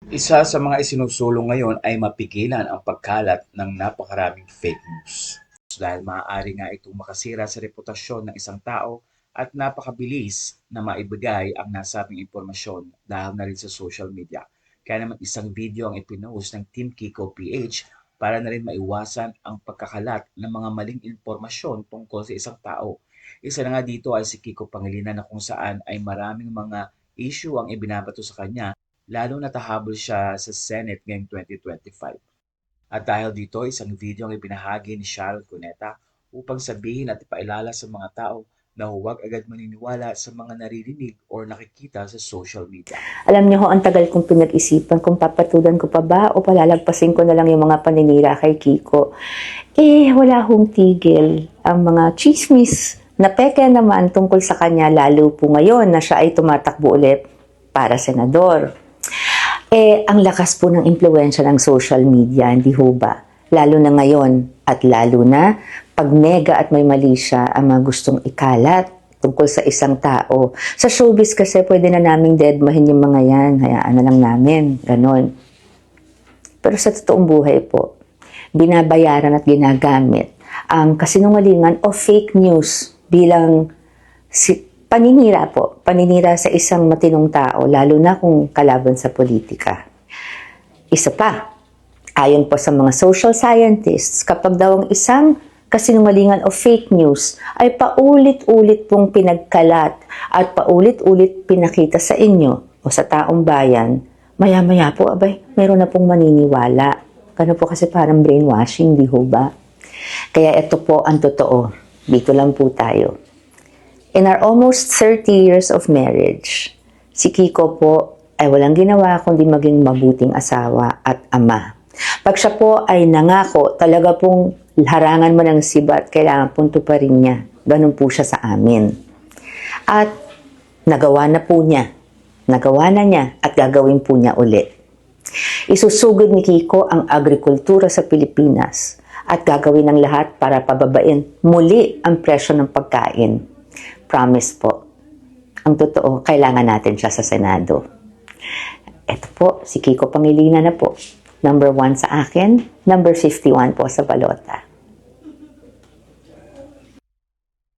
Isa sa mga isinusulong ngayon ay mapigilan ang pagkalat ng napakaraming fake news. Dahil maaari nga itong makasira sa reputasyon ng isang tao at napakabilis na maibigay ang nasabing impormasyon dahil na rin sa social media. Kaya naman isang video ang ipinost ng Team Kiko PH para na rin maiwasan ang pagkakalat ng mga maling impormasyon tungkol sa isang tao. Isa na nga dito ay si Kiko Pangilinan na kung saan ay maraming mga issue ang ibinabato sa kanya lalo na tahabol siya sa Senate ngayong 2025. At dahil dito, isang video ang ibinahagi ni Sharon Cuneta upang sabihin at ipailala sa mga tao na huwag agad maniniwala sa mga naririnig o nakikita sa social media. Alam niyo ho, ang tagal kong pinag-isipan kung papatulan ko pa ba o palalagpasin ko na lang yung mga paninira kay Kiko. Wala hong tigil ang mga chismis na peke naman tungkol sa kanya, lalo po ngayon na siya ay tumatakbo ulit para senador. Ang lakas po ng impluwensya ng social media, hindi ho ba? Lalo na ngayon at lalo na pag mega at may mali siya ang mga gustong ikalat tungkol sa isang tao. Sa showbiz kasi pwede na naming deadmahin yung mga yan. Hayaan na lang namin. Ganon. Pero sa totoong buhay po, binabayaran at ginagamit ang kasinungalingan o fake news bilang paninira po. Paninira sa isang matinong tao, lalo na kung kalaban sa politika. Isa pa, ayon po sa mga social scientists, kapag daw ang isang kasinungalingan o fake news ay paulit-ulit pong pinagkalat at paulit-ulit pinakita sa inyo o sa taong bayan, maya-maya po, meron na pong maniniwala. Kano po kasi parang brainwashing, di ho ba? Kaya ito po ang totoo. Dito lang po tayo. In our almost 30 years of marriage, si Kiko po ay walang ginawa kundi maging mabuting asawa at ama. Pag siya po ay nangako, talaga pong harangan mo ng sibat, kailangan punto pa rin niya. Ganun po siya sa amin. At nagawa na po niya. Nagawa na niya at gagawin po niya ulit. Isusugod ni Kiko ang agrikultura sa Pilipinas at gagawin ng lahat para pababain muli ang presyo ng pagkain. Promise po. Ang totoo, kailangan natin siya sa Senado. Ito po, si Kiko Pangilinan na po. Number 1 sa akin, number 51 po sa balota.